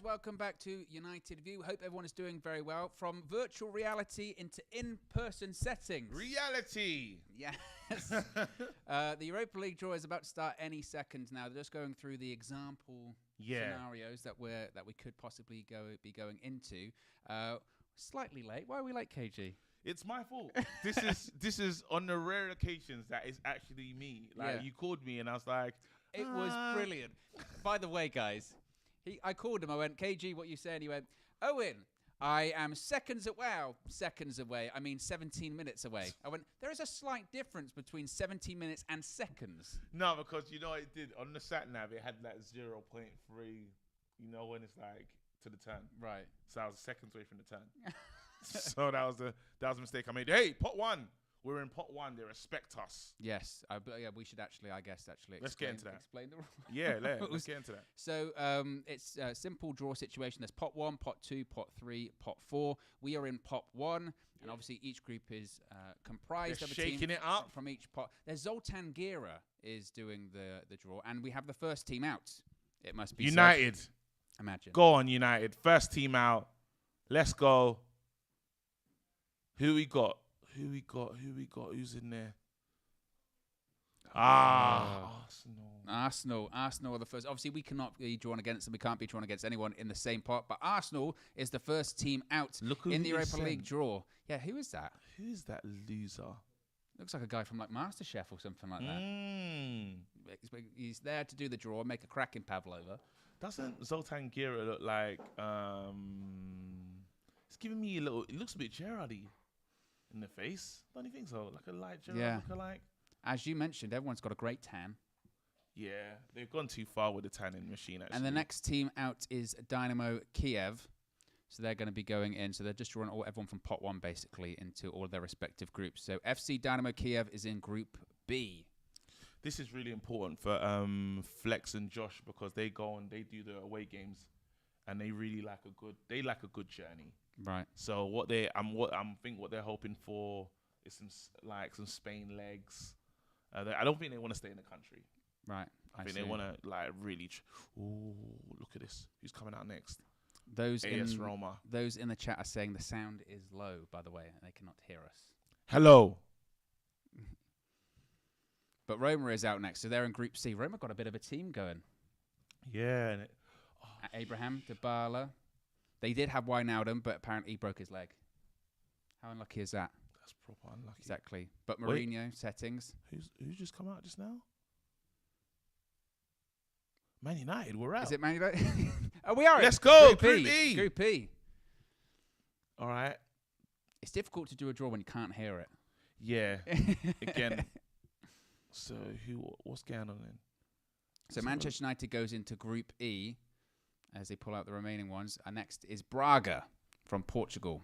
guys, welcome back to United View. Hope everyone is doing very well. From virtual reality into in-person settings. Reality! Yes. The Europa League draw is about to start any second now. They're just going through the example scenarios that we could possibly be going into. Slightly late. Why are we late, KG? It's my fault. This is on the rare occasions that it's actually me. Like you called me and I was like, it was brilliant. By the way, guys, I called him. I went, KG, what you saying? He went, Owen, I am seconds away. I mean, 17 minutes away. I went, there is a slight difference between 17 minutes and seconds. No, because you know what it did on the sat nav. It had that 0.3. You know when it's like to the turn. Right. So I was seconds away from the turn. So that was a mistake I made. Hey, pot one. We're in pot one. They respect us. Yes. We should actually let's get into that. Explain the rules. Yeah, let's get into that. So it's a simple draw situation. There's pot 1, pot 2, pot 3, pot 4. We are in pot 1, and obviously each group is comprised of a shaking team it up from each pot. There's Zoltan Gira is doing the draw, and we have the first team out. It must be United. Imagine. Go on, United. First team out. Let's go. Who we got? Who's in there? Arsenal are the first. Obviously, we cannot be drawn against them. We can't be drawn against anyone in the same pot. But Arsenal is the first team out in the Europa League draw. Yeah, who is that? Who is that loser? Looks like a guy from like MasterChef or something like that. He's there to do the draw, make a crack in Pavlova. Doesn't Zoltan Gira look like? It's giving me a little. It looks a bit Gerrardy in the face. Don't you think so? Like a light Gerrard lookalike. As you mentioned, everyone's got a great tan. Yeah, they've gone too far with the tanning machine, actually. And the next team out is Dynamo Kiev. So they're going to be going in. So they're just drawing everyone from pot 1, basically, into all of their respective groups. So FC Dynamo Kiev is in Group B. This is really important for Flex and Josh because they go and they do the away games, and they really like a good journey. Right. So what they're hoping for is some Spain legs. I don't think they want to stay in the country. Right. I think they want to really. Look at this. Who's coming out next? Those Roma. Those in the chat are saying the sound is low, by the way, and they cannot hear us. Hello. But Roma is out next, so they're in Group C. Roma got a bit of a team going. Yeah. Abraham, Dybala. They did have Wijnaldum, but apparently he broke his leg. How unlucky is that? That's proper unlucky. Exactly. But Mourinho, settings. Who's just come out just now? Man United, we're out. Is it Man United? Oh, we are. Let's go. Group E. Group E. All right. It's difficult to do a draw when you can't hear it. Yeah. Again. So what's going on then? So Manchester United goes into Group E as they pull out the remaining ones. And next is Braga from Portugal.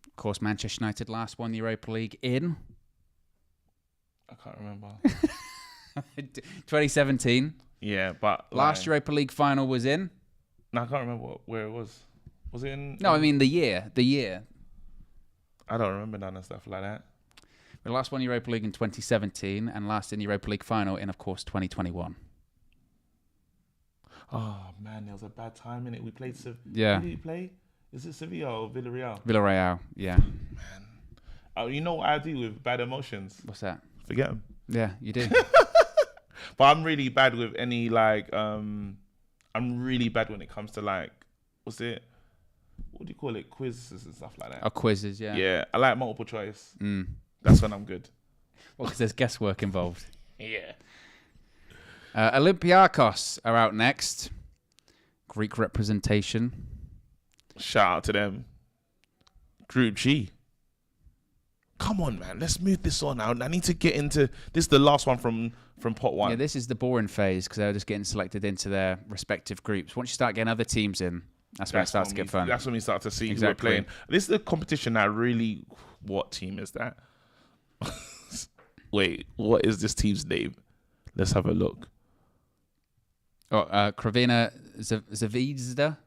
Of course, Manchester United last won the Europa League in... I can't remember. 2017. Yeah, but... Last Europa League final was in... No, I can't remember where it was. Was it in... No, I mean the year. I don't remember none of stuff like that. We last won Europa League in 2017 and last in the Europa League final in, of course, 2021. Oh, man, there was a bad time in it. We played... Who did we play? Is it Sevilla or Villarreal? Villarreal, yeah. Man. You know what I do with bad emotions? What's that? Forget them. Yeah, you do. But I'm really bad with any, I'm really bad when it comes to, what do you call it? Quizzes and stuff like that. Oh, quizzes, yeah. Yeah, I like multiple choice. That's when I'm good. Well, because there's guesswork involved. Yeah. Olympiacos are out next. Greek representation. Shout out to them. Group G. Come on, man. Let's move this on now. I need to get into... This is the last one from pot 1. Yeah, this is the boring phase because they're just getting selected into their respective groups. Once you start getting other teams in, that's when it starts to get fun. That's when we start to see who we're playing. This is a competition that really... What team is that? Wait, what is this team's name? Let's have a look. Oh, Kravina Zvezda.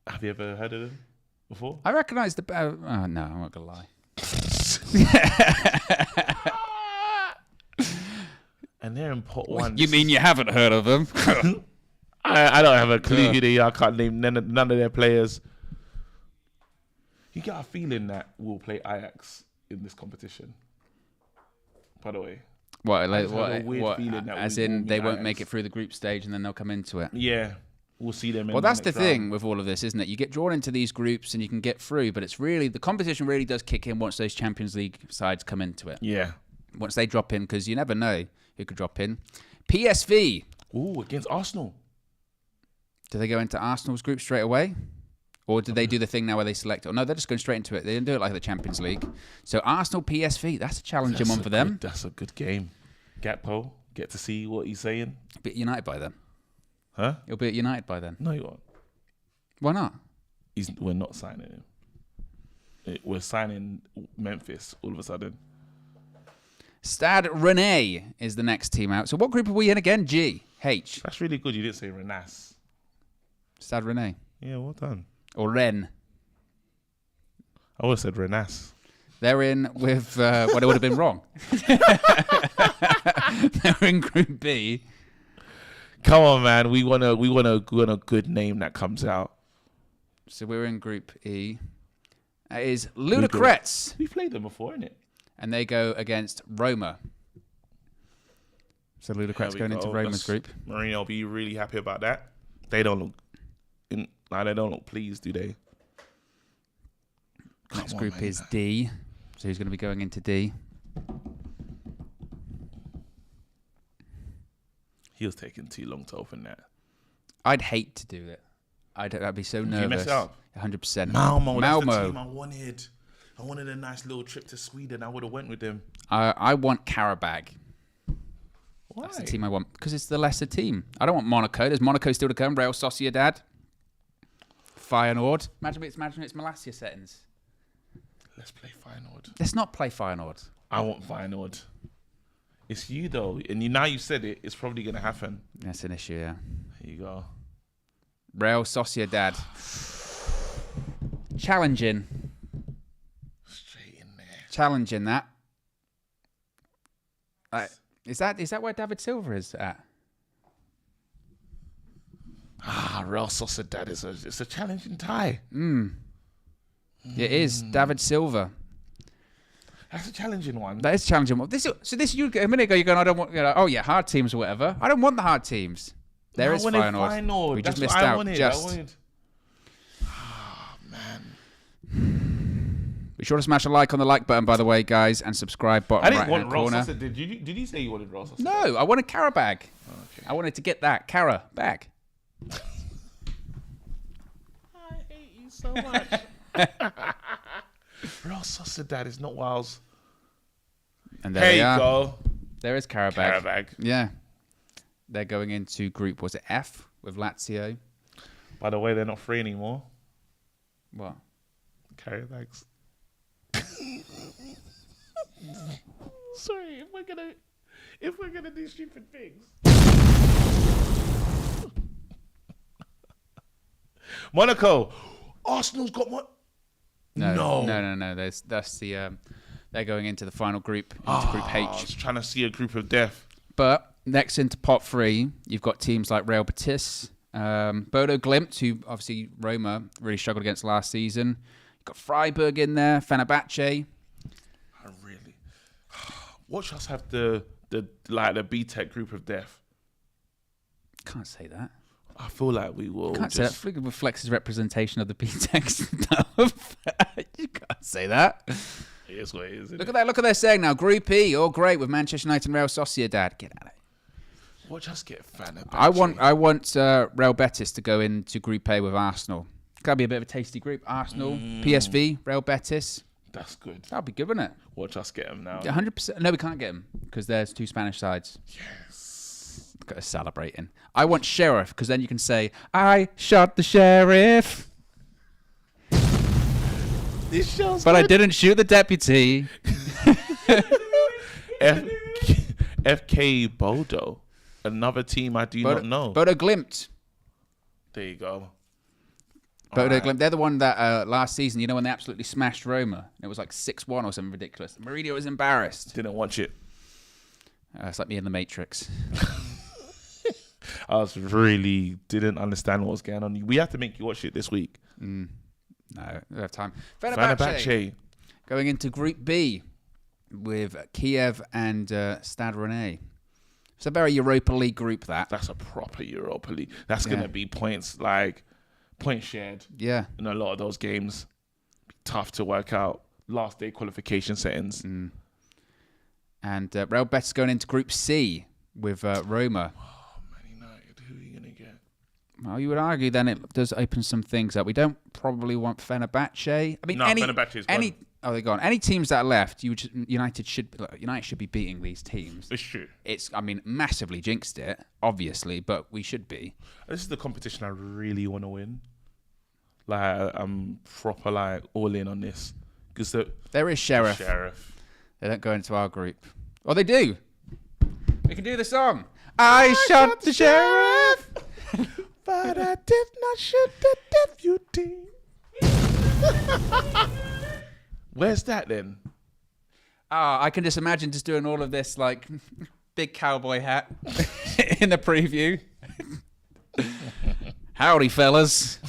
Have you ever heard of them before? I recognise the... no, I'm not going to lie. And they're in pot 1. You mean you haven't heard of them? I don't have a clue who they are. I can't name none of their players. You get a feeling that we'll play Ajax in this competition. By the way. What? I just have a weird feeling that as we in will they meet won't Ajax. make it through the group stage and then they'll come into it. Yeah. We'll see them in Well, that's the next round. thing with all of this, isn't it? You get drawn into these groups and you can get through, but it's really, the competition really does kick in once those Champions League sides come into it. Yeah. Once they drop in, because you never know who could drop in. PSV. Ooh, against Arsenal. Do they go into Arsenal's group straight away? Or did they do the thing now where they select? Oh, no, they're just going straight into it. They didn't do it like the Champions League. So Arsenal, PSV, that's a challenging one for them. That's a good game. Gakpo, get to see what he's saying. Be at United by then. Huh? He'll be at United by then. No, you won't. Why not? We're not signing him. We're signing Memphis all of a sudden. Stade Rennais is the next team out. So what group are we in again? G, H. That's really good. You didn't say Renas. Stade Rennais. Yeah, well done. Or Rennes. I would have said Renas. They're in with, well, it would have been wrong. They're in Group B. Come on, man. We want a good name that comes out. So we're in Group E. That is Ludogorets. We played them before, innit? And they go against Roma. So Ludogorets going into Roma's group. Mourinho will be really happy about that. They don't look pleased, do they? Next group is D. So he's going to be going into D. He was taking too long to open that. I'd hate to do it. I'd be so nervous. You mess up. 100%. Malmo. That's the team I wanted. I wanted a nice little trip to Sweden. I would have went with them. I want Karabag. Why? That's the team I want. Because it's the lesser team. I don't want Monaco. There's Monaco still to come. Real Sociedad. Feyenoord. Imagine it's Malasia settings. Let's play Feyenoord. Let's not play Feyenoord. I want Feyenoord. It's you, though. And now you said it. It's probably going to happen. That's an issue, yeah. Here you go. Real Sociedad. Challenging. Straight in there. Challenging that. Is that where David Silva is at? Real Sociedad it's a challenging tie. It is David Silva. That's a challenging one. That is a challenging one. You a minute ago you're going, I don't want, oh yeah, hard teams or whatever. I don't want the hard teams. There is Feyenoord. We just missed out. Wanted. Man. Be sure to smash a like on the like button, by the way, guys, and subscribe bottom right hand corner. Did you say you wanted Real Sociedad? No, I wanted Karabag. Okay. I wanted to get that Karabag. I hate you so much. Real Sociedad is not Wales. And there they are. Go. There is Karabag. Karabag. Yeah. They're going into group, was it F, with Lazio? By the way, they're not free anymore. What? Karabags. Sorry, if we're gonna do stupid things. Monaco. Arsenal's got what? No. That's the they're going into the final group, into Group H. I was trying to see a group of death. But next into pot 3, you've got teams like Real Betis, Bodo Glimt, who obviously Roma really struggled against last season. You've got Freiburg in there, Fenerbahce. Watch us have the B-Tech group of death. Can't say that. I feel like we will. Can't say that. Freaking reflects his representation of the B-Tech stuff. You can't say that. It is what it is. Look at that. Look what they're saying now. Group E, all great with Manchester United and Real Sociedad. Get out of it. Watch us get Fenerbahce. I want Real Betis to go into Group A with Arsenal. Gotta be a bit of a tasty group. Arsenal, PSV, Real Betis. That's good. That'll be good, wouldn't it? Watch us get them now. 100%. No, we can't get them because there's 2 Spanish sides. Yes. Got us celebrating. I want Sheriff because then you can say, I shot the Sheriff. This show's But I didn't shoot the deputy. FK Bodo. Another team I do not know. Bodo Glimt. There you go. Bodo Glimt. They're the one that last season, when they absolutely smashed Roma. It was like 6-1 or something ridiculous. Mourinho was embarrassed. Didn't watch it. It's like me in The Matrix. I was really didn't understand what was going on. We have to make you watch it this week. No, we don't have time. Fenerbahce. Going into Group B with Kiev and Stade Rennais. It's a very Europa League group, that. That's a proper Europa League. That's going to be points shared. Yeah. In a lot of those games. Tough to work out. Last day qualification settings. And Real Betis going into Group C with Roma. Oh, Man United, who are you going to get? Well, you would argue then it does open some things up. We don't probably want Fenerbahce. I mean, Fenerbahce is gone. They're gone. Any teams that are left, United should be beating these teams. It's true. Massively jinxed it, obviously, but we should be. This is the competition I really want to win. I'm proper all in on this because there is Sheriff. They don't go into our group. Oh, they do. We can do the song. I shot the sheriff, but I did not shoot the deputy. Where's that then? I can just imagine just doing all of this big cowboy hat in the preview. Howdy, fellas.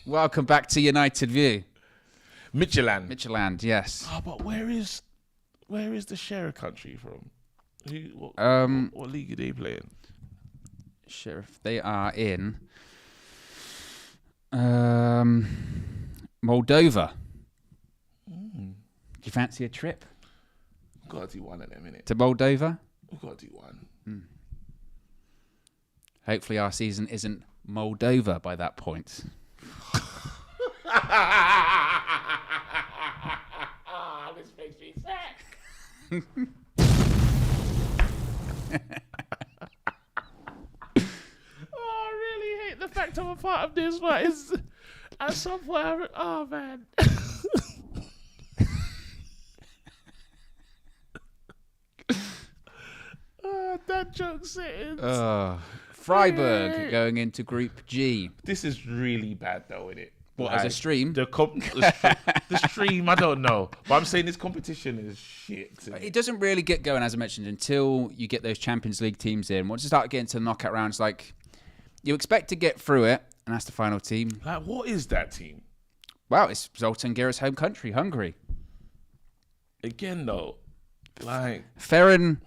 Welcome back to United View. Midtjylland, yes. Oh, but where is the Sheriff country from? What league are they playing? Sheriff, they are in Moldova. Do you fancy a trip? We've got to do one in a minute. To Moldova? We've got to do one. Hopefully our season isn't Moldova by that point. This makes me sick. I really hate the fact I'm a part of this, but it's at some point. Oh man. That joke sitting. Freiburg going into Group G. This is really bad, though, isn't it? What, as a stream? The stream, I don't know. But I'm saying this competition is shit. It doesn't really get going, as I mentioned, until you get those Champions League teams in. Once you start getting to the knockout rounds, you expect to get through it, and that's the final team. What is that team? Well, it's Zoltan Gera's home country, Hungary. Again, though, Ferenc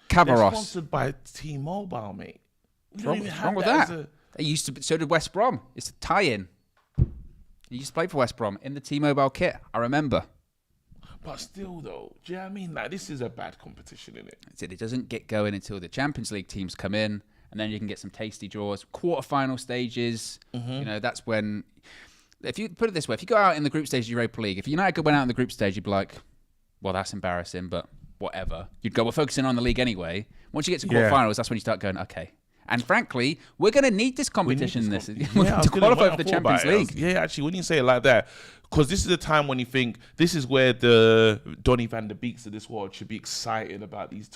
Kavaros. They're sponsored by T-Mobile, mate. What's wrong with that? They used to. So did West Brom. It's a tie-in. He used to play for West Brom in the T-Mobile kit. I remember. But still, though, do you know what I mean? This is a bad competition, isn't it? It doesn't get going until the Champions League teams come in, and then you can get some tasty draws. Quarter-final stages. That's when. If you put it this way, if you go out in the group stage of Europa League, if United went out in the group stage, you'd be like, well, that's embarrassing, but whatever. You'd go, we're focusing on the league anyway. Once you get to quarterfinals, that's when you start going, okay. And frankly, we're going to need this competition to qualify for the Champions League. Yeah, actually, when you say it like that, because this is the time when you think this is where the Donny van der Beeks of this world should be excited about these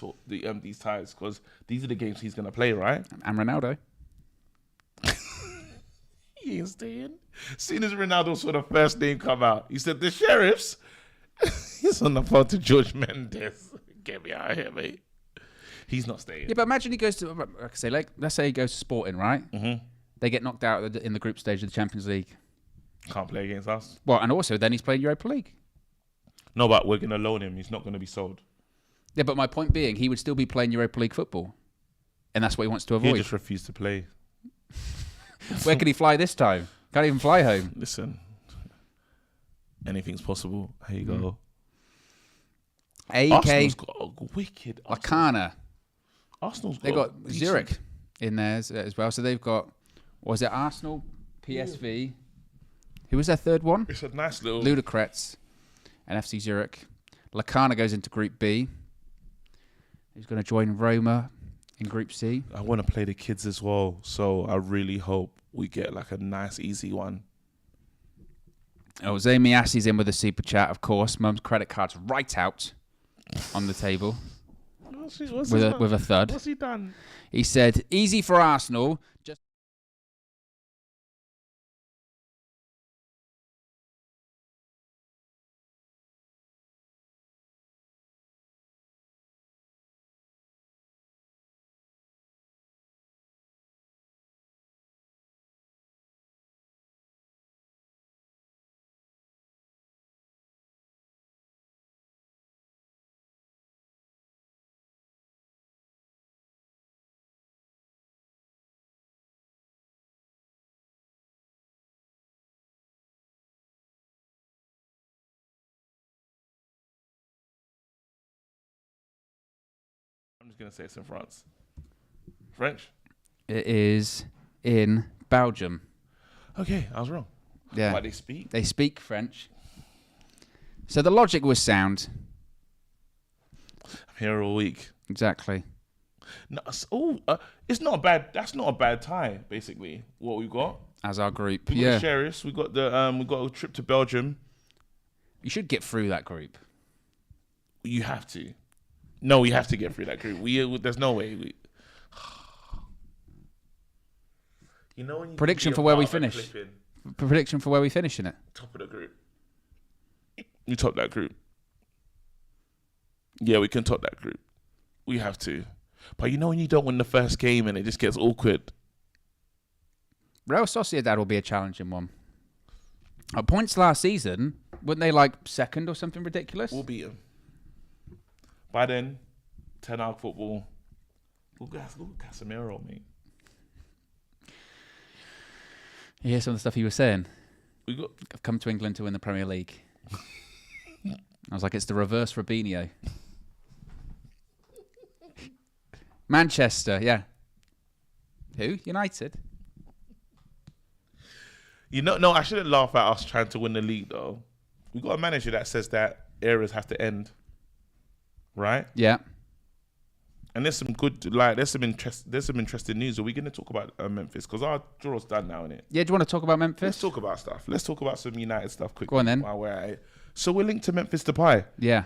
ties, because these are the games he's going to play, right? And Ronaldo. He ain't staying. Seeing as Ronaldo saw the first name come out, he said, the Sheriffs. He's on the phone to George Mendes. Get me out of here, mate. He's not staying. Yeah, but imagine he goes to, let's say he goes to Sporting, right? Mm-hmm. They get knocked out in the group stage of the Champions League. Can't play against us. Well, and also then he's playing Europa League. No, but we're going to loan him. He's not going to be sold. Yeah, but my point being, he would still be playing Europa League football. And that's what he wants to avoid. He just refused to play. Where can he fly this time? Can't even fly home. Listen, anything's possible. Here you go. Arsenal's got a wicked. Lacana. They've got Zurich in there as well. So they've got, was it Arsenal, PSV? Who was their third one? It's a nice little. Ludogorets and FC Zurich. Lacana goes into Group B. He's going to join Roma in Group C. I want to play the kids as well, so I really hope we get a nice, easy one. Oh, Zay Miasi's in with a super chat, of course. Mum's credit card's right out on the table. With a thud. What's he done? He said, easy for Arsenal. just going to say it's in France. French? It is in Belgium. Okay, I was wrong. Yeah. But they speak? They speak French. So the logic was sound. I'm here all week. Exactly. No, it's not a bad. That's not a bad tie. Basically, what we've got As our group. we got the Sheriffs. We got we got a trip to Belgium. You should get through that group. You have to. No, we have to get through that group. There's no way. You know when you Prediction for where we finish. Prediction for where we finish in it. Top of the group. You top that group. Yeah, we can top that group. We have to. But you know when you don't win the first game and it just gets awkward. Real Sociedad will be a challenging one. At points last season, weren't they like second or something ridiculous? We'll beat them. By then, 10-hour football. Look at Casemiro, mate. You hear some of the stuff he was saying? I've come to England to win the Premier League. I was like, it's the reverse Robinho. Manchester, yeah. Who? United? No, I shouldn't laugh at us trying to win the league, though. We've got a manager that says that eras have to end. Right? Yeah. And there's some good, there's some interesting news. Are we going to talk about Memphis? Because our draw's done now, innit? Yeah, do you want to talk about Memphis? Let's talk about stuff. Let's talk about some United stuff quickly. Go on then. While we're at it. So we're linked to Memphis Depay. Yeah.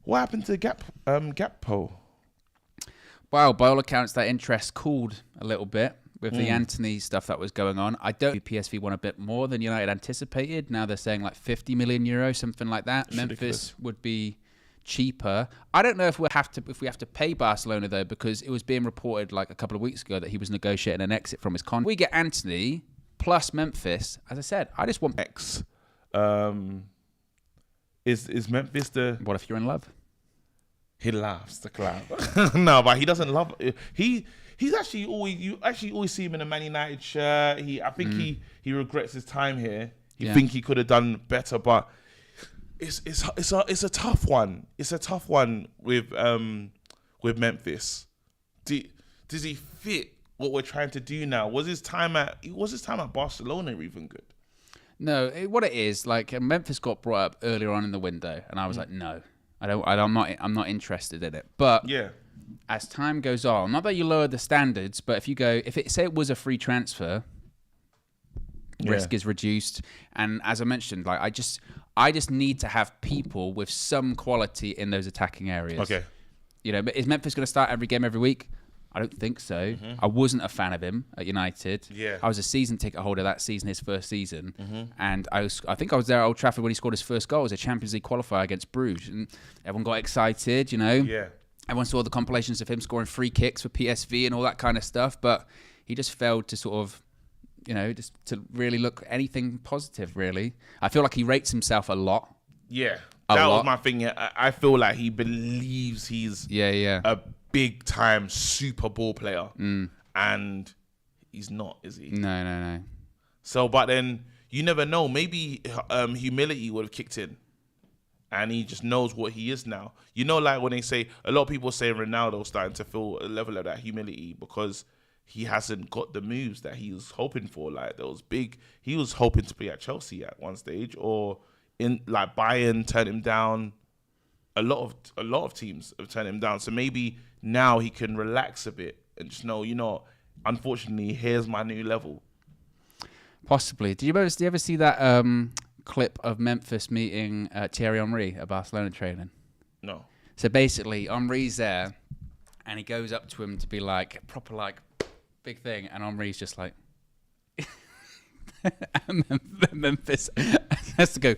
What happened to Gakpo? Well, by all accounts, that interest cooled a little bit with the Anthony stuff that was going on. I don't think PSV won a bit more than United anticipated. Now they're saying like 50 million euros, something like that. It's Memphis ridiculous. would be cheaper. I don't know if we have to pay Barcelona though, because it was being reported like a couple of weeks ago that he was negotiating an exit from his contract. We get Anthony plus Memphis. As I said, I just want X. Is Memphis the? What if you're in love? He laughs the clown. No, but he doesn't love. He's actually always. You actually always see him in a Man United shirt. I think he regrets his time here. He think he could have done better, but it's a tough one. It's a tough one with Memphis. Does he fit what we're trying to do now? Was his time at Barcelona even good? No, what it is, like Memphis got brought up earlier on in the window, and I was like, no, I'm not interested in it. But yeah, as time goes on, not that you lower the standards, but if it was a free transfer, risk is reduced. And as I mentioned, like I just need to have people with some quality in those attacking areas. Okay. You know, but is Memphis going to start every game every week? I don't think so. I wasn't a fan of him at United. Yeah. I was a season ticket holder that season, his first season. And I think I was there at Old Trafford when he scored his first goal as a Champions League qualifier against Bruges. And everyone got excited, you know. Yeah. Everyone saw the compilations of him scoring free kicks for PSV and all that kind of stuff. But he just failed to sort of, you know, just to really look anything positive, really. I feel like he rates himself a lot. Yeah. That was my thing. I feel like he believes he's a big time Super Bowl player, and he's not, is he? No. So, but then you never know. Maybe humility would have kicked in, and he just knows what he is now. You know, like when they say, a lot of people say Ronaldo's starting to feel a level of that humility because he hasn't got the moves that he was hoping for. Like those big, he was hoping to play at Chelsea at one stage, or in like Bayern turned him down. A lot of teams have turned him down. So maybe now he can relax a bit and just know, you know, unfortunately, here's my new level. Possibly. Do you ever see that clip of Memphis meeting Thierry Henry at Barcelona training? No. So basically, Henry's there, and he goes up to him to be like, proper like, big thing, and Henry's just like, Memphis has to go,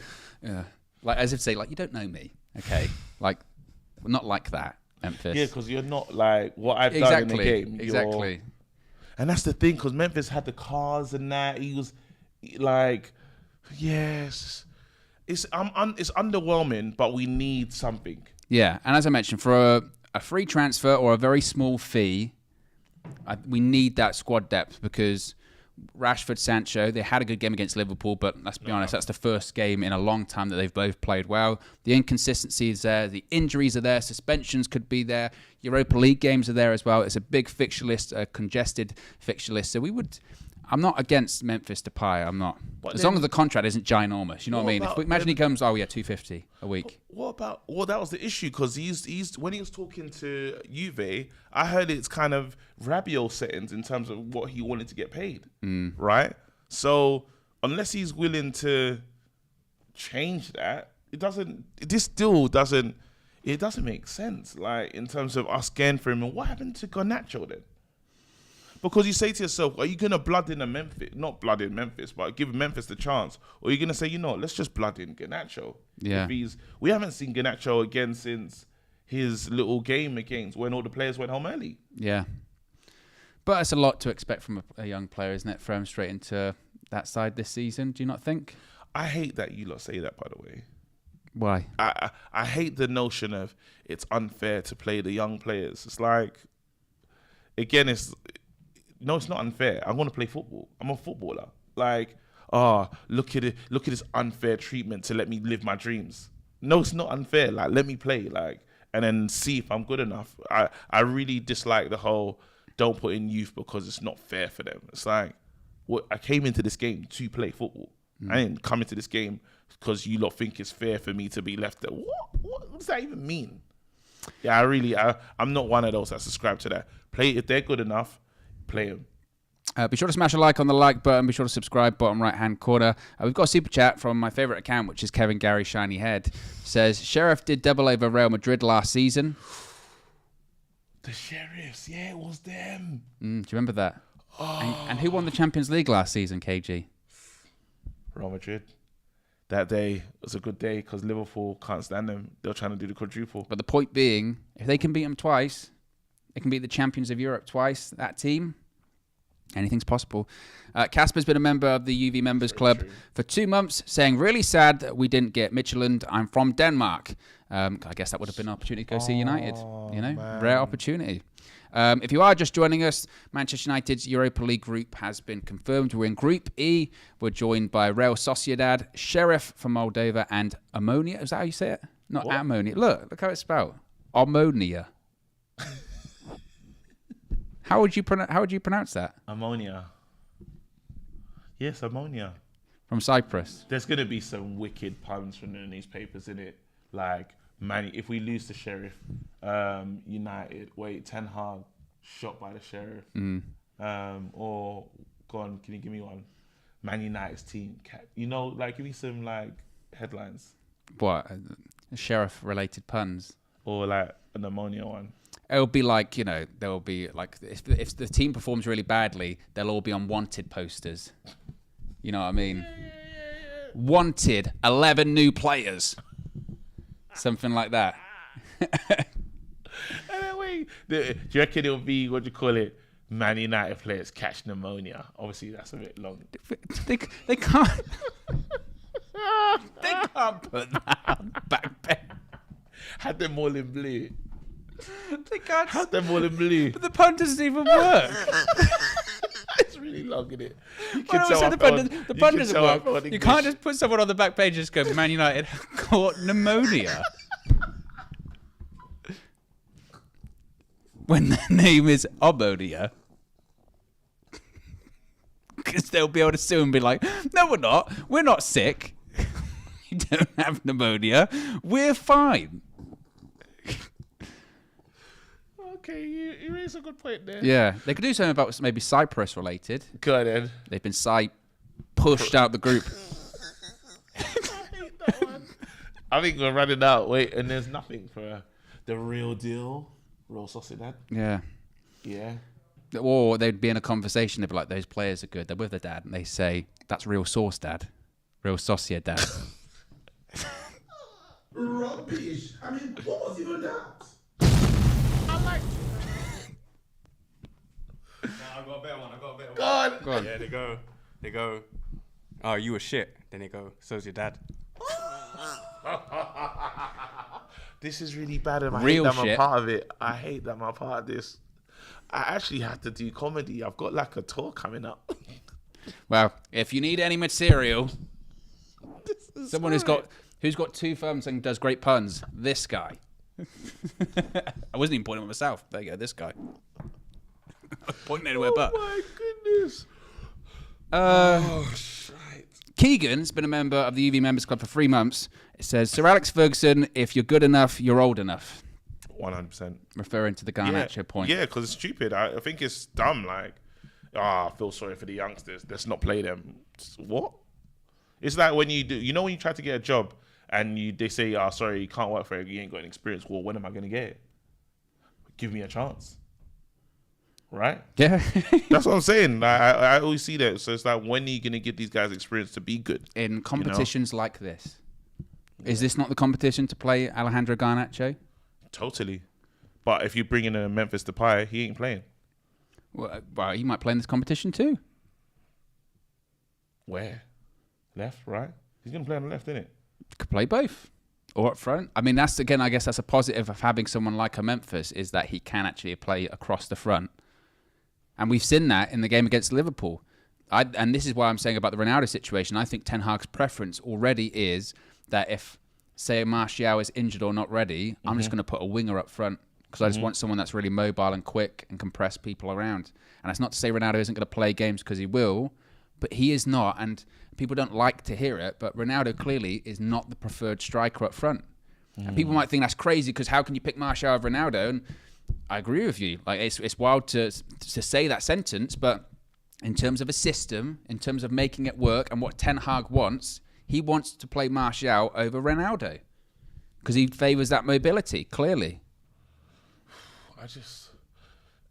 like as if to say, like, you don't know me, okay? Like, not like that, Memphis. Yeah, because you're not like what I've done in the game. Exactly. And that's the thing, because Memphis had the cars and that. He was like, yes, it's underwhelming, but we need something. Yeah, and as I mentioned, for a free transfer or a very small fee, we need that squad depth, because Rashford, Sancho, they had a good game against Liverpool, but let's be honest, that's the first game in a long time that they've both played well. The inconsistency is there, the injuries are there, suspensions could be there, Europa League games are there as well. It's a big fixture list, a congested fixture list. So I'm not against Memphis Depay. I'm not. As long as the contract isn't ginormous, you know what I mean? Imagine he comes, $250 a week. What about? Well, that was the issue because he's when he was talking to Juve, I heard it's kind of Rabiot settings in terms of what he wanted to get paid, right? So unless he's willing to change that, it doesn't make sense. Like in terms of us getting for him, and what happened to Garnacho then? Because you say to yourself, are you going to blood in not blood in Memphis, but give Memphis the chance? Or are you going to say, let's just blood in Garnacho? Yeah. We haven't seen Garnacho again since his little game against when all the players went home early. Yeah. But it's a lot to expect from a young player, isn't it? Throw him straight into that side this season. Do you not think? I hate that you lot say that, by the way. Why? I hate the notion of it's unfair to play the young players. It's like, again, it's not unfair. I want to play football. I'm a footballer. Like, look at it. Look at this unfair treatment to let me live my dreams. No, it's not unfair. Like, let me play. Like, and then see if I'm good enough. I really dislike the whole don't put in youth because it's not fair for them. It's like, I came into this game to play football. I didn't come into this game because you lot think it's fair for me to be left there. What does that even mean? Yeah, I'm not one of those that subscribe to that. Play if they're good enough. Play him. Be sure to smash a like on the like button. Be sure to subscribe, bottom right-hand corner. We've got a super chat from my favourite account, which is Kevin Gary Shiny Head. Says, Sheriff did double over Real Madrid last season. The Sheriffs, yeah, it was them. Do you remember that? Oh. And who won the Champions League last season, KG? Real Madrid. That day was a good day because Liverpool can't stand them. They're trying to do the quadruple. But the point being, if they can beat them twice, they can beat the champions of Europe twice, that team. Anything's possible. Casper's been a member of the UV Members Club for 2 months, saying, really sad that we didn't get Midtjylland. I'm from Denmark. I guess that would have been an opportunity to go see United. Man. Rare opportunity. If you are just joining us, Manchester United's Europa League group has been confirmed. We're in Group E. We're joined by Real Sociedad, Sheriff from Moldova, and Ammonia. Is that how you say it? Not what? Ammonia. Look how it's spelled. Ammonia. How would you pronounce that? Ammonia. Yes, ammonia. From Cyprus. There's going to be some wicked puns from the newspapers in it. Like, if we lose the Sheriff, United, Ten Hag, shot by the Sheriff. Or, go on, can you give me one? Man United's team. Give me some, headlines. What? Sheriff-related puns? Or, an ammonia one. It'll be there will be if the team performs really badly, they'll all be on wanted posters. You know what I mean? Yeah. Wanted 11 new players. Something like that. Wait, do you reckon it'll be, what do you call it? Man United players catch pneumonia. Obviously, that's a bit long. They can't. They can't put that on the back page. Had them all in blue. They can't. Had them all in blue. But the pun doesn't even work. It's really long, isn't it? The pun doesn't work. You can't just put someone on the back page and just go, Man United caught pneumonia. When their name is Ammonia. Because they'll be able to sue and be like, no, we're not. We're not sick. We don't have pneumonia. We're fine. Okay, you raise a good point there. Yeah, they could do something about maybe Cyprus related. Go ahead. They've been pushed out the group. I hate that one. I think we're running out. Wait, and there's nothing for the real deal. Real Sociedad. Yeah. Yeah. Or they'd be in a conversation. They'd be like, those players are good. They're with their dad. And they say, that's real sauce, dad. Real Sociedad. Rubbish. I mean, what was even that? I like No, I got a better one. Go on. Yeah, they go, oh, you were shit. Then they go, so's your dad. This is really bad and I Real hate that I'm shit. a part of it. I hate that I'm a part of this. I actually have to do comedy. I've got a tour coming up. Well, if you need any material, someone who's got 2 thumbs and does great puns, this guy. I wasn't even pointing at myself. There you go, this guy. I was pointing anywhere but. Oh my goodness. Shite. Keegan's been a member of the UV Members Club for 3 months. It says, Sir Alex Ferguson, if you're good enough, you're old enough. 100%. Referring to the Garnacho point. Yeah, because it's stupid. I think it's dumb. Like, I feel sorry for the youngsters. Let's not play them. What? It's like when you when you try to get a job and they say, sorry, you can't work for it. You ain't got any experience. Well, when am I going to get it? Give me a chance. Right? Yeah. That's what I'm saying. Like, I always see that. So it's like, when are you going to get these guys experience to be good? In competitions like this. Is this not the competition to play Alejandro Garnacho? Totally. But if you bring in a Memphis Depay, he ain't playing. Well, he might play in this competition too. Where? Left, right? He's going to play on the left, isn't it? Could play both. Or up front. I mean, I guess that's a positive of having someone like a Memphis, is that he can actually play across the front. And we've seen that in the game against Liverpool. And this is why I'm saying about the Ronaldo situation. I think Ten Hag's preference already is that if, say, Martial is injured or not ready, I'm just going to put a winger up front because I just want someone that's really mobile and quick and can press people around. And that's not to say Ronaldo isn't going to play games, because he will, but he is not. And people don't like to hear it, but Ronaldo clearly is not the preferred striker up front. And people might think that's crazy because how can you pick Martial over Ronaldo? And I agree with you. Like, it's wild to say that sentence, but in terms of a system, in terms of making it work and what Ten Hag wants, he wants to play Martial over Ronaldo because he favours that mobility, clearly.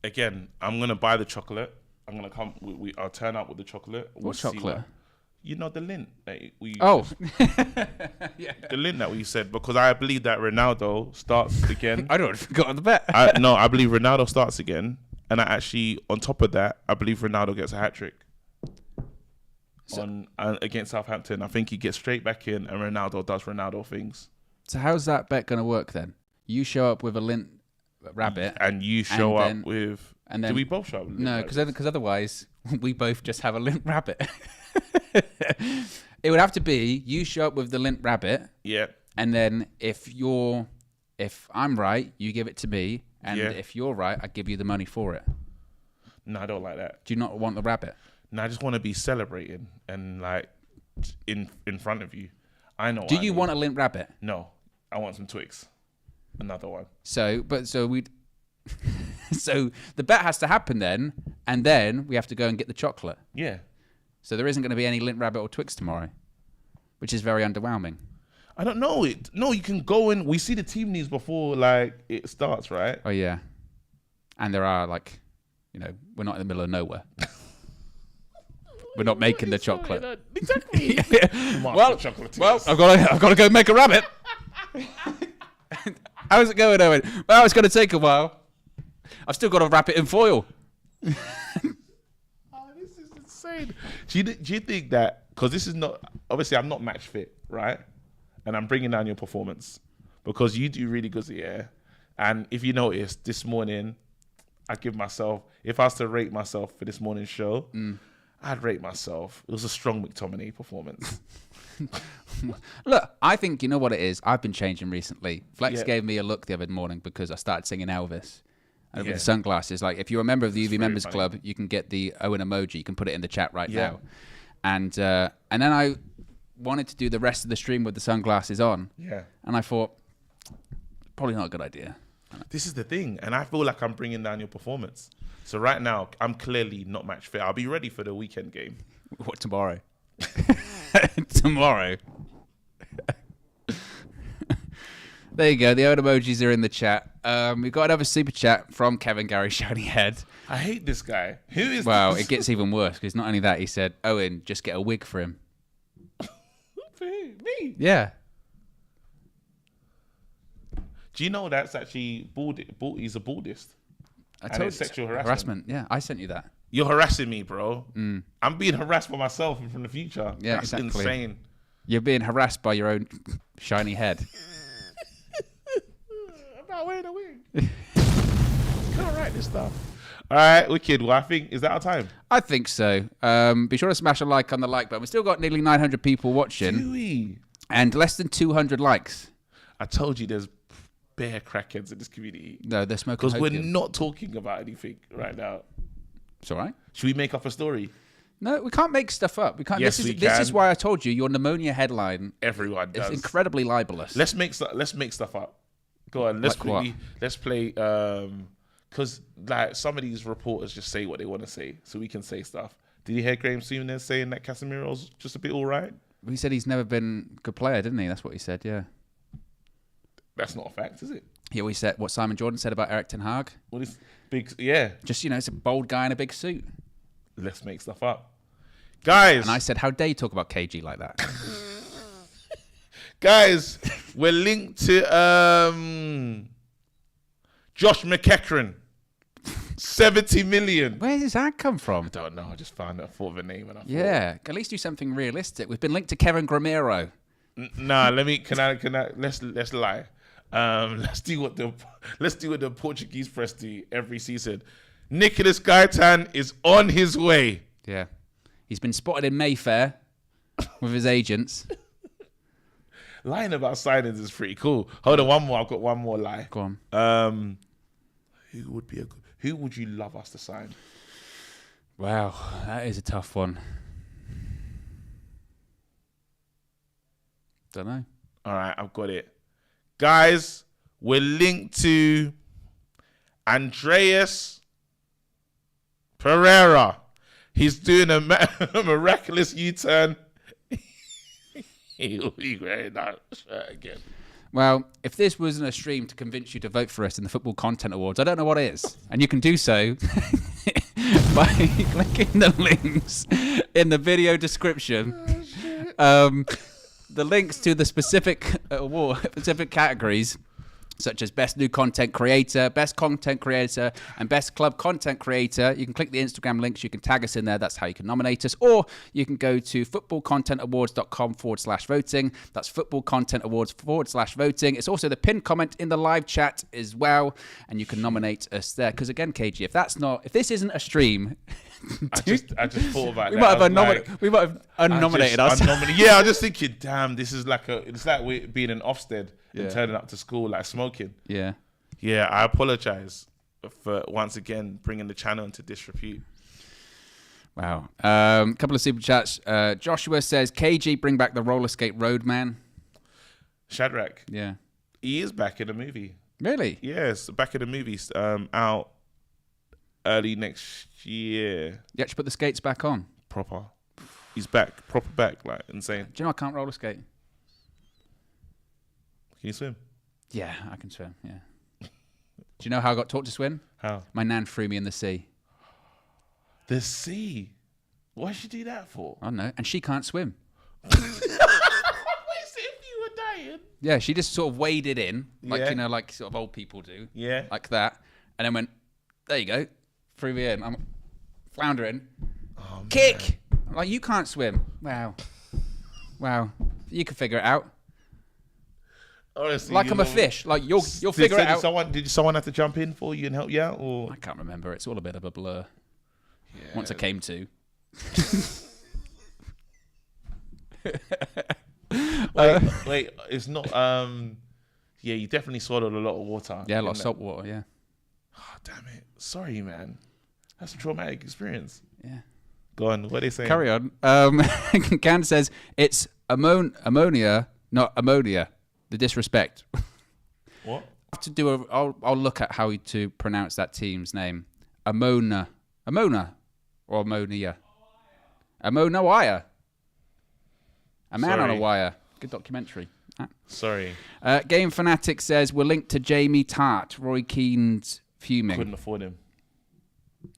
Again, I'm going to buy the chocolate. I'm going to come, I'll turn up with the chocolate. What chocolate? You know, the lint that we yeah. The lint that we said, because I believe that Ronaldo starts again. I'd already forgotten the bet. I believe Ronaldo starts again, and on top of that, I believe Ronaldo gets a hat-trick against Southampton. I think he gets straight back in, and Ronaldo does Ronaldo things. So how's that bet going to work then? You show up with a lint rabbit, and you show up with. And then, do we both show up with? No, because otherwise we both just have a lint rabbit. It would have to be you show up with the lint rabbit. Yeah. And then if I'm right, you give it to me, and if you're right, I give you the money for it. No, I don't like that. Do you not want the rabbit? No, I just want to be celebrating and like in front of you. I know. Do you want a lint rabbit? No, I want some Twix. Another one. So the bet has to happen then, and then we have to go and get the chocolate. Yeah. So there isn't going to be any lint rabbit or Twix tomorrow, which is very underwhelming. I don't know. No, you can go in. We see the team needs before like it starts, right? Oh yeah, and there are we're not in the middle of nowhere. We're not making the chocolate. Exactly. Well, I've got to go make a rabbit. How's it going, Owen? Well, it's going to take a while. I've still got to wrap it in foil. This is insane. Do you think that, because this is not, obviously I'm not match fit, right? And I'm bringing down your performance because you do really good here. And if you notice, this morning, I give myself, if I was to rate myself for this morning's show, I'd rate myself. It was a strong McTominay performance. Look, I think, you know what it is? I've been changing recently. Flex gave me a look the other morning because I started singing Elvis. And with the sunglasses. Like, if you're a member of the UV Members Club, you can get the Owen emoji. You can put it in the chat right now. And then I wanted to do the rest of the stream with the sunglasses on. Yeah. And I thought, probably not a good idea. This is the thing. And I feel like I'm bringing down your performance. So right now, I'm clearly not match fit. I'll be ready for the weekend game. What, tomorrow? Tomorrow. There you go. The old emojis are in the chat. We've got another super chat from Kevin Gary Shiny Head. I hate this guy. Who is Well, this? it gets even worse because not only that, he said, Owen, just get a wig for him. For who? Me? Yeah. Do you know that's actually he's a baldist? I told you. Sexual harassment. Yeah, I sent you that. You're harassing me, bro. I'm being harassed by myself from the future. Yeah, that's exactly. insane. You're being harassed by your own shiny head. I'm not wearing a wig. Can't write this stuff. All right, wicked. Well, I think, is that our time? I think so. Be sure to smash a like on the like button. We've still got nearly 900 people watching. Do we? And less than 200 likes. I told you there's bare crackheads in this community. No, they're smoking Because we're opium. not talking about anything right now. It's all right. Should we make up a story? No, we can't make stuff up. We can't. Yes, this is we this can. is why I told you your pneumonia headline Everyone is does. incredibly libelous. Let's make stuff up. Go on. Let's Like what? quickly. Let's play. Because like some of these reporters just say what they want to say, so we can say stuff. Did you hear Graham Souness saying that Casemiro's just a bit all right? He said he's never been a good player, didn't he? That's what he said. Yeah. That's not a fact, is it? He always said what Simon Jordan said about Eric Ten Hag. What is big? Yeah. Just it's a bold guy in a big suit. Let's make stuff up, guys. And I said, how dare you talk about KG like that? Guys, we're linked to Josh McEachran. 70 million. Where does that come from? I don't know. I just found it. I thought of a name and I thought, Yeah, at least do something realistic. We've been linked to Kevin Gramiro. Nah, can I let's lie. Let's do what the Portuguese press do every season. Nicolas Gaitan is on his way. Yeah, he's been spotted in Mayfair with his agents. Lying about signings is pretty cool. Hold on, one more. I've got one more lie. Go on. Who would you love us to sign? Wow, that is a tough one. Don't know. All right, I've got it. Guys, we're linked to Andreas Pereira. He's doing a miraculous U-turn. He'll be wearing that shirt again. Well, if this wasn't a stream to convince you to vote for us in the Football Content Awards, I don't know what is. And you can do so by clicking the links in the video description. The links to the specific categories, such as Best New Content Creator, Best Content Creator, and Best Club Content Creator. You can click the Instagram links. You can tag us in there. That's how you can nominate us. Or you can go to footballcontentawards.com/voting. That's footballcontentawards.com/voting. It's also the pinned comment in the live chat as well. And you can nominate us there. Because again, KG, if this isn't a stream... I just thought about we that. We might have unnominated us. Yeah, I was just thinking, damn, this is it's like we being in Ofsted and turning up to school like smoking. Yeah. Yeah, I apologize for once again bringing the channel into disrepute. Wow. Couple of super chats. Joshua says, KG, bring back the roller skate road man. Shadrach. Yeah. He is back in the movie. Really? Yes, back in the movies. Out early next year. You actually put the skates back on? Proper. He's back. Proper back. Like, insane. Do you know I can't roller skate? Can you swim? Yeah, I can swim, yeah. Do you know how I got taught to swim? How? My nan threw me in the sea. The sea? Why'd she do that for? I don't know. And she can't swim. Wait, so if you were dying? Yeah, she just sort of waded in, like, Yeah. like sort of old people do. Yeah. Like that. And then went, there you go. Threw me in. I'm floundering. Oh, Kick! Like, you can't swim. Wow. You can figure it out. Honestly, Like I'm a fish. Like, you'll figure it out. Did someone have to jump in for you and help you out? Or I can't remember. It's all a bit of a blur. Once I came to. Wait, it's not. Yeah, you definitely swallowed a lot of water. Yeah, a lot of salt water, yeah. Oh, damn it. Sorry, man. That's a traumatic experience. Yeah. Go on. What are they saying? Carry on. Can says it's ammonia, not ammonia. The disrespect. What? I have to do I'll look at how to pronounce that team's name. Amona or ammonia. Amona Wire. A man on a wire. Good documentary. Sorry. Game Fanatic says we're linked to Jamie Tart. Roy Keane's fuming. Couldn't afford him.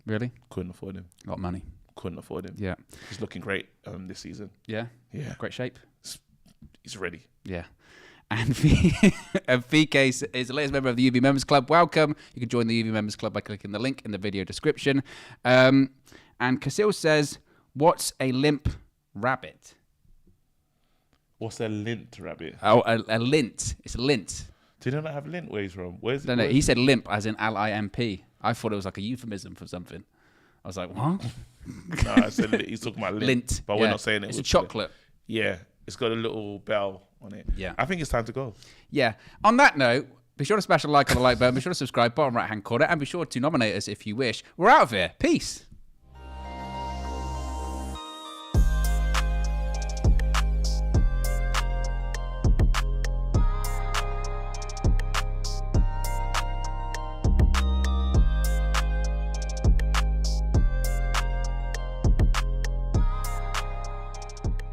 Really? Couldn't afford him. Got money. Couldn't afford him. Yeah. He's looking great this season. Yeah. Yeah. Great shape. He's ready. Yeah. And VK is the latest member of the UV Members Club. Welcome. You can join the UV Members Club by clicking the link in the video description. And Casil says, what's a limp rabbit? What's a lint rabbit? Oh, a lint. It's a lint. Do you not have lint? Where's from? Where's it? No, he said limp as in L-I-M-P. I thought it was like a euphemism for something. I was like, what? No, I said he's talking about lint. But we're not saying it. It's a chocolate. Yeah, it's got a little bell on it. Yeah. I think it's time to go. Yeah. On that note, be sure to smash a like on the like button. Be sure to subscribe, bottom right-hand corner. And be sure to nominate us if you wish. We're out of here. Peace.